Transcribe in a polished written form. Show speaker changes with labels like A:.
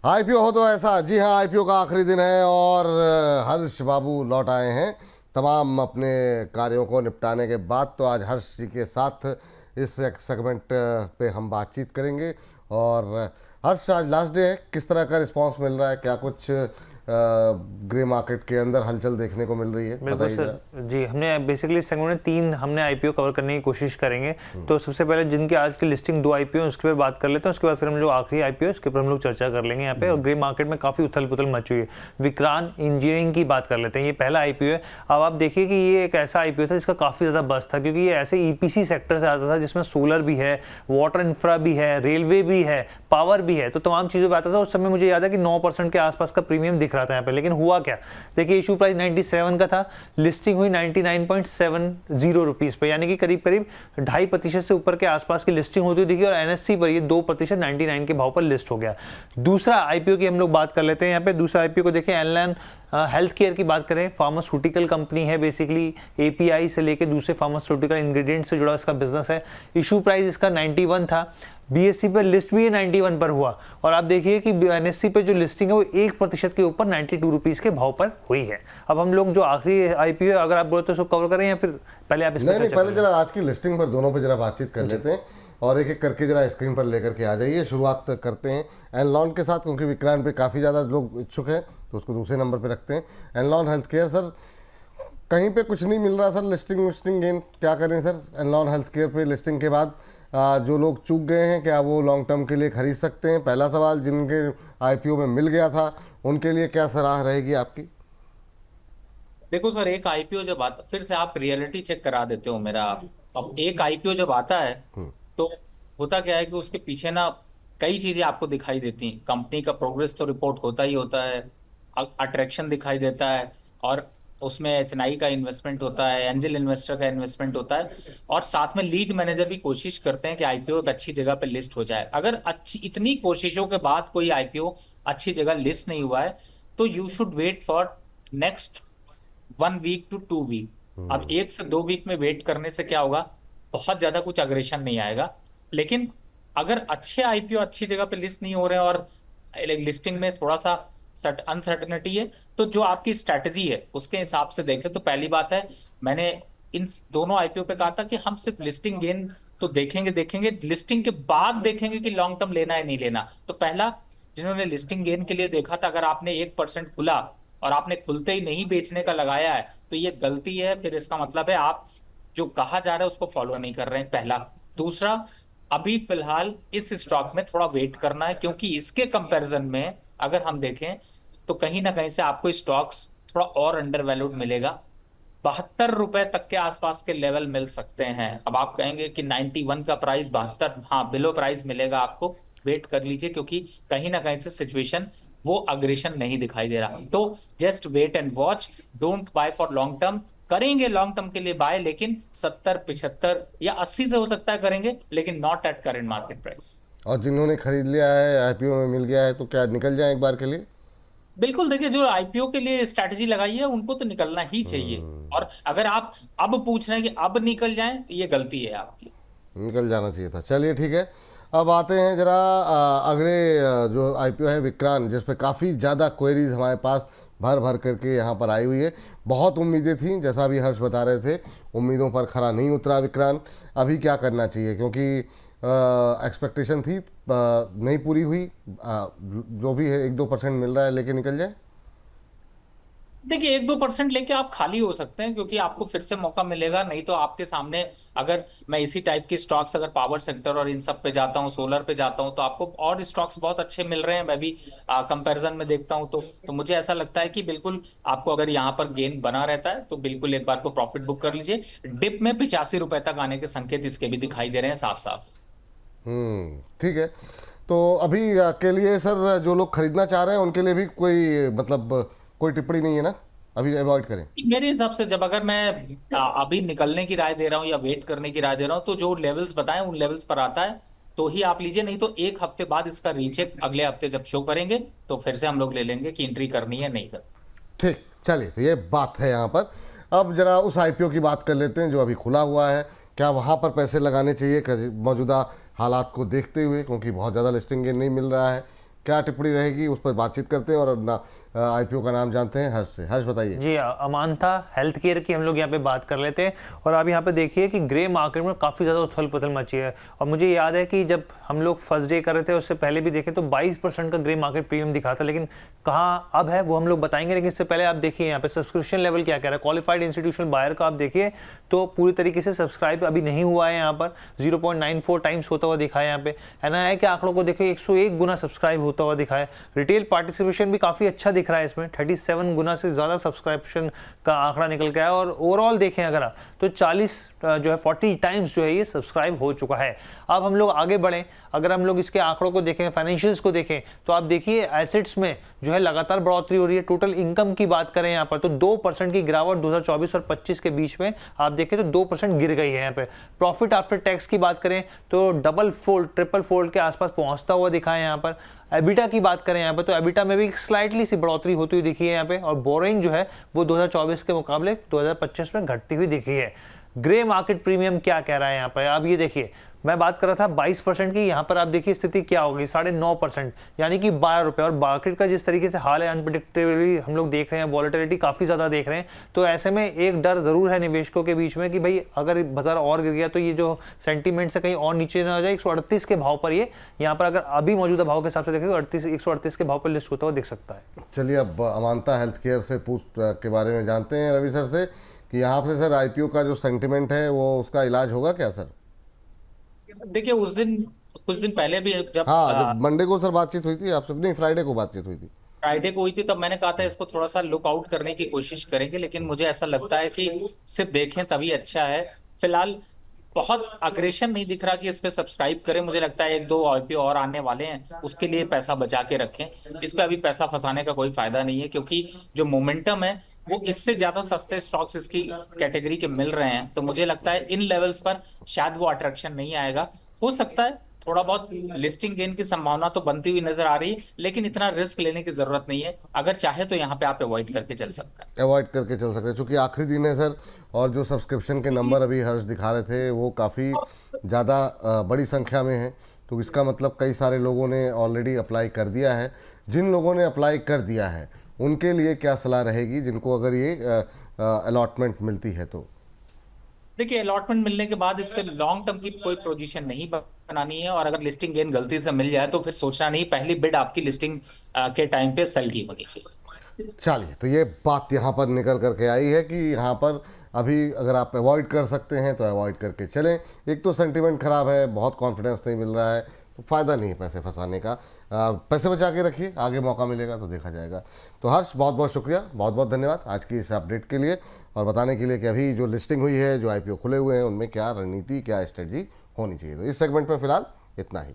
A: IPO हो तो ऐसा। जी हाँ, आईपीओ का आखिरी दिन है और हर्ष बाबू लौट आए हैं तमाम अपने कार्यों को निपटाने के बाद। तो आज हर्ष जी के साथ इस सेगमेंट पे हम बातचीत करेंगे। और हर्ष, आज लास्ट डे है, किस तरह का रिस्पांस मिल रहा है? क्या कुछ ग्रे मार्केट के अंदर हलचल देखने को मिल रही है?
B: बिल्कुल सर जी, हमने बेसिकली सेगमेंट में 3 हमने आईपीओ कवर करने की कोशिश करेंगे। तो सबसे पहले जिनकी आज की लिस्टिंग 2 आईपीओ उसके पर बात कर लेते हैं, उसके बाद फिर हम लोग आखिरी आईपीओ उसके ऊपर हम लोग चर्चा कर लेंगे यहाँ पे। और ग्रे मार्केट में काफ़ी उथल पुथल मची हुई है। विक्रांत इंजीनियरिंग की बात कर लेते हैं, ये पहला आईपीओ है। अब आप देखिए कि ये एक ऐसा आईपीओ था जिसका काफ़ी ज़्यादा बस था, क्योंकि ये ऐसे ईपीसी सेक्टर से आता था जिसमें सोलर भी है, वाटर इंफ्रा भी है, रेलवे भी है, पावर भी है, तो तमाम चीज़ों पर आता था। उस समय मुझे याद है कि 9% के आसपास का प्रीमियम दिख रहा था यहाँ पे। लेकिन हुआ क्या, देखिए इशू प्राइस 97 का था, लिस्टिंग हुई 99.70 रुपीस पे, यानी कि करीब करीब 2.5% से ऊपर के आसपास की लिस्टिंग होती दिखी। और एनएससी पर ये 2% 99 के भाव पर लिस्ट हो गया। दूसरा आईपीओ की हम लोग बात कर लेते हैं यहाँ पे। दूसरा आईपीओ को देखें, एनलैन हेल्थ केयर की बात करें, फार्मास्यूटिकल कंपनी है, बेसिकली एपीआई से लेके दूसरे फार्मास्यूटिकल इंग्रेडिएंट से जुड़ा इसका बिजनेस है। इशू प्राइस इसका 91 था, बीएससी पर लिस्ट भी 91 पर हुआ। और आप देखिए कि एनएससी पे जो लिस्टिंग है वो 1% के ऊपर 92 रुपीस के भाव पर हुई है। अब हम लोग जो आखिरी आईपीओ अगर आप बोले तो उसको कवर करें या फिर पहले आप
A: नहीं, पहले जरा आज की लिस्टिंग पर दोनों पे जरा बातचीत कर लेते हैं और एक एक करके जरा स्क्रीन पर लेकर के आ जाइए। शुरुआत करते हैं एनलॉन के साथ, क्योंकि विक्रांत पे काफ़ी ज़्यादा लोग इच्छुक हैं तो उसको दूसरे नंबर पे रखते हैं। एनलॉन हेल्थ केयर सर, कहीं पे कुछ नहीं मिल रहा सर, लिस्टिंग गेन क्या करें सर? एनलॉन हेल्थ केयर पे लिस्टिंग के बाद जो लोग चूक गए हैं, क्या वो लॉन्ग टर्म के लिए खरीद सकते हैं? पहला सवाल। जिनके आईपीओ में मिल गया था उनके लिए क्या सलाह रहेगी आपकी?
C: देखो सर, एक आईपीओ जब आता, फिर से आप रियलिटी चेक करा देते हो मेरा। अब एक आईपीओ जब आता है तो होता क्या है कि उसके पीछे ना कई चीजें आपको दिखाई देती हैं। कंपनी का प्रोग्रेस तो रिपोर्ट होता ही होता है, अट्रैक्शन दिखाई देता है, और उसमें एचएनआई का इन्वेस्टमेंट होता है, एंजल इन्वेस्टर का इन्वेस्टमेंट होता है, और साथ में लीड मैनेजर भी कोशिश करते हैं कि आईपीओ एक अच्छी जगह पे लिस्ट हो जाए। अगर अच्छी इतनी कोशिशों के बाद कोई आईपीओ अच्छी जगह लिस्ट नहीं हुआ है तो you should wait for next 1 week to 2 week. अब 1 से 2 वीक में वेट करने से क्या होगा, बहुत ज्यादा कुछ अग्रेशन नहीं आएगा। लेकिन अगर अच्छे आईपीओ अच्छी जगह पे लिस्ट नहीं हो रहे हैं और लिस्टिंग में थोड़ा सा अनसर्टनिटी है, तो जो आपकी स्ट्रैटेजी है उसके हिसाब से देखें। तो पहली बात है, मैंने इन दोनों आईपीओ पे कहा था कि हम सिर्फ लिस्टिंग गेन तो देखेंगे, लिस्टिंग के बाद देखेंगे कि लॉन्ग टर्म लेना है नहीं लेना। तो पहला, जिन्होंने लिस्टिंग गेन के लिए देखा था, अगर आपने 1% खुला और आपने खुलते ही नहीं बेचने का लगाया है तो ये गलती है। फिर इसका मतलब है आप जो कहा जा रहा है उसको फॉलो नहीं कर रहे हैं, पहला। दूसरा, अभी फिलहाल इस स्टॉक में थोड़ा वेट करना है, क्योंकि इसके कंपैरिजन में अगर हम देखें तो कहीं ना कहीं से आपको स्टॉक्स थोड़ा और अंडर वैल्यूड मिलेगा। 72 रुपए तक के आसपास के लेवल मिल सकते हैं। अब आप कहेंगे कि 91 का प्राइस 72, हाँ बिलो प्राइस मिलेगा आपको, वेट कर लीजिए, क्योंकि कहीं ना कहीं से सिचुएशन वो अग्रेशन नहीं दिखाई दे रहा। तो just wait and watch, don't buy for long term. करेंगे लॉन्ग टर्म के लिए बाय, लेकिन 70, 75 या 80 से हो सकता है करेंगे, लेकिन not at current market price.
A: और जिन्होंने खरीद लिया है, आईपीओ में मिल गया है, तो क्या निकल जाए एक बार के लिए?
C: बिल्कुल, देखिए जो आईपीओ के लिए स्ट्रैटेजी लगाई है उनको तो निकलना ही चाहिए। और अगर आप अब पूछ रहे हैं कि अब निकल जाएं, ये गलती है आपकी।
A: निकल जाना चाहिए था। चलिए ठीक है, अब आते हैं जरा अगले जो आईपीओ है विक्रांत, जिस पे काफ़ी ज़्यादा क्वेरीज हमारे पास भर भर करके यहाँ पर आई हुई है। बहुत उम्मीदें थी, जैसा अभी हर्ष बता रहे थे, उम्मीदों पर खरा नहीं उतरा विक्रांत। अभी क्या करना चाहिए, क्योंकि एक्सपेक्टेशन थी, नहीं पूरी हुई। जो भी है 1-2% मिल रहा है, लेके निकल जाए।
C: देखिए 1-2% लेके आप खाली हो सकते हैं, क्योंकि आपको फिर से मौका मिलेगा। नहीं तो आपके सामने, अगर मैं इसी टाइप के स्टॉक्स, अगर पावर सेक्टर और इन सब पे जाता हूँ, सोलर पे जाता हूँ, तो आपको और स्टॉक्स बहुत अच्छे मिल रहे हैं। मैं भी कंपैरिजन में देखता हूँ तो मुझे ऐसा लगता है कि बिल्कुल आपको, अगर यहाँ पर गेन बना रहता है तो बिल्कुल एक बार को प्रॉफिट बुक कर लीजिए। डिप में 85 रुपए तक आने के संकेत इसके भी दिखाई दे रहे हैं साफ साफ।
A: ठीक है, तो अभी के लिए सर जो लोग खरीदना चाह रहे हैं उनके लिए भी कोई मतलब कोई टिप्पणी नहीं है ना, अभी अवॉइड करें?
C: मेरे हिसाब से जब अगर मैं अभी निकलने की राय दे रहा हूँ या वेट करने की राय दे रहा हूँ, तो जो लेवल्स बताएं उन लेवल्स पर आता है तो ही आप लीजिए। नहीं तो एक हफ्ते बाद इसका रीचेक अगले हफ्ते जब शो करेंगे तो फिर से हम लोग ले लेंगे कि एंट्री करनी है नहीं करनी।
A: ठीक, चलिए, तो ये बात है यहाँ पर। अब जरा उस आईपीओ की बात कर लेते हैं जो अभी खुला हुआ है। क्या वहाँ पर पैसे लगाने चाहिए मौजूदा हालात को देखते हुए, क्योंकि बहुत ज़्यादा लिस्टिंग गेन नहीं मिल रहा है? क्या टिप्पणी रहेगी उस पर बातचीत करते हैं और अपना आईपीओ का नाम जानते हैं हर्ष से। हर्ष बताइए।
B: जी, अमांता हेल्थ केयर की हम लोग यहाँ पे बात कर लेते हैं। और आप यहाँ पे देखिए कि ग्रे मार्केट में काफ़ी ज़्यादा उथल पुथल मची है। और मुझे याद है कि जब हम लोग फर्स्ट डे कर रहे थे उससे पहले भी देखें तो 22% का ग्रे मार्केट प्रीमियम दिखा था, लेकिन कहाँ अब है वो हम लोग बताएंगे। लेकिन इससे पहले आप देखिए यहाँ पे सब्सक्रिप्शन लेवल क्या कह रहा है। क्वालिफाइड इंस्टीट्यूशनल बायर का आप देखिए तो पूरी तरीके से सब्सक्राइब अभी नहीं हुआ है, यहाँ पर 0.94 टाइम्स होता हुआ दिखा है। यहाँ पे एनआईआई के आंकड़ों को देखिए 101 गुना सब्सक्राइब होता हुआ दिखा है। रिटेल पार्टिसिपेशन भी काफ़ी अच्छा दिख रहा है, इसमें 37 गुना से ज़्यादा सब्सक्रिप्शन का आंकड़ा निकल के आया। और ओवरऑल देखें अगर आप तो 40 टाइम्स जो है ये सब्सक्राइब हो चुका है। अब हम लोग आगे बढ़ें, अगर हम लोग इसके आंकड़ों को देखें, फाइनेंशियल्स को देखें, तो आप देखिए एसेट्स में जो है लगातार बढ़ोतरी हो रही है। टोटल इनकम की बात करें यहाँ पर तो 2% की गिरावट 2024 और 25 के बीच में आप देखें तो 2% गिर गई है यहाँ पे। प्रॉफिट आफ्टर टैक्स की बात करें तो डबल फोल्ड ट्रिपल फोल्ड के आसपास पहुंचता हुआ दिखा है यहाँ पर। एबिटा की बात करें यहाँ पे तो एबिटा में भी स्लाइटली सी बढ़ोतरी होती हुई दिखी है यहाँ पे। और बोरिंग जो है वो 2024 के मुकाबले 2025 में घटती हुई दिखी है। ग्रे मार्केट प्रीमियम क्या कह रहा है यहाँ पर, आप ये देखिए, मैं बात कर रहा था 22% की, यहाँ पर आप देखिए स्थिति क्या हो गई 9.5%, यानी कि 12 रुपये। और मार्केट का जिस तरीके से हाल है, अनप्रिडिक्टेबली हम लोग देख रहे हैं, वॉलेटिलिटी काफ़ी ज़्यादा देख रहे हैं, तो ऐसे में एक डर ज़रूर है निवेशकों के बीच में कि भाई अगर बाजार और गिर गया तो ये जो सेंटीमेंट से कहीं और नीचे ना आ जाए। 138 के भाव पर ये यहाँ पर अगर अभी मौजूदा भाव के हिसाब से देखें तो 138 के भाव पर लिस्ट होता हुआ दिख सकता है।
A: चलिए अब अमांता हेल्थ केयर से के बारे में जानते हैं रवि सर से कि यहाँ पे सर आईपीओ का जो सेंटिमेंट है वो उसका इलाज होगा क्या सर?
C: देखिए कुछ दिन पहले भी जब
A: हाँ, जब मंडे को सर बातचीत हुई थी आपसे, नहीं फ्राइडे को बातचीत हुई थी।
C: फ्राइडे को हुई थी तब मैंने कहा था इसको थोड़ा सा लुक आउट करने की कोशिश करेंगे, लेकिन मुझे ऐसा लगता है कि सिर्फ देखें तभी अच्छा है। फिलहाल बहुत अग्रेशन नहीं दिख रहा कि इस पे सब्सक्राइब करें। मुझे लगता है 1-2 आईपीओ और आने वाले हैं, उसके लिए पैसा बचा के रखें। इस पे अभी पैसा फंसाने का कोई फायदा नहीं है, क्योंकि जो मोमेंटम है वो इससे ज्यादा सस्ते स्टॉक्स इसकी कैटेगरी के मिल रहे हैं। तो मुझे लगता है इन लेवल्स पर शायद वो अट्रैक्शन नहीं आएगा। हो सकता है थोड़ा बहुत लिस्टिंग गेन की संभावना तो बनती हुई नजर आ रही है, लेकिन इतना रिस्क लेने की जरूरत नहीं है। अगर चाहे तो यहाँ पे आप अवॉइड करके चल सकते हैं।
A: अवॉइड करके चल सकते हैं चूँकि आखिरी दिन है सर, और जो सब्सक्रिप्शन के नंबर अभी हर्ष दिखा रहे थे वो काफ़ी ज़्यादा बड़ी संख्या में है। तो इसका मतलब कई सारे लोगों ने ऑलरेडी अप्लाई कर दिया है। जिन लोगों ने अप्लाई कर दिया है उनके लिए क्या सलाह रहेगी, जिनको अगर ये अलॉटमेंट मिलती है तो?
C: देखिए, अलॉटमेंट मिलने के बाद इस पे लॉन्ग टर्म की कोई पोजीशन नहीं बनानी है, और अगर लिस्टिंग गेन गलती से मिल जाए तो फिर सोचना नहीं, पहली बिड आपकी लिस्टिंग के टाइम पे सेल की होनी चाहिए।
A: चलिए, तो ये बात यहाँ पर निकल करके आई है कि यहाँ पर अभी अगर आप अवॉइड कर सकते हैं तो अवॉइड करके चलें। एक तो सेंटीमेंट ख़राब है, बहुत कॉन्फिडेंस नहीं मिल रहा है, तो फ़ायदा नहीं है पैसे फंसाने का। पैसे बचा के रखिए, आगे मौका मिलेगा तो देखा जाएगा। तो हर्ष, बहुत बहुत शुक्रिया, बहुत बहुत धन्यवाद आज की इस अपडेट के लिए और बताने के लिए कि अभी जो लिस्टिंग हुई है, जो आईपीओ खुले हुए हैं, उनमें क्या रणनीति, क्या स्ट्रेटजी होनी चाहिए। तो इस सेगमेंट में फ़िलहाल इतना ही।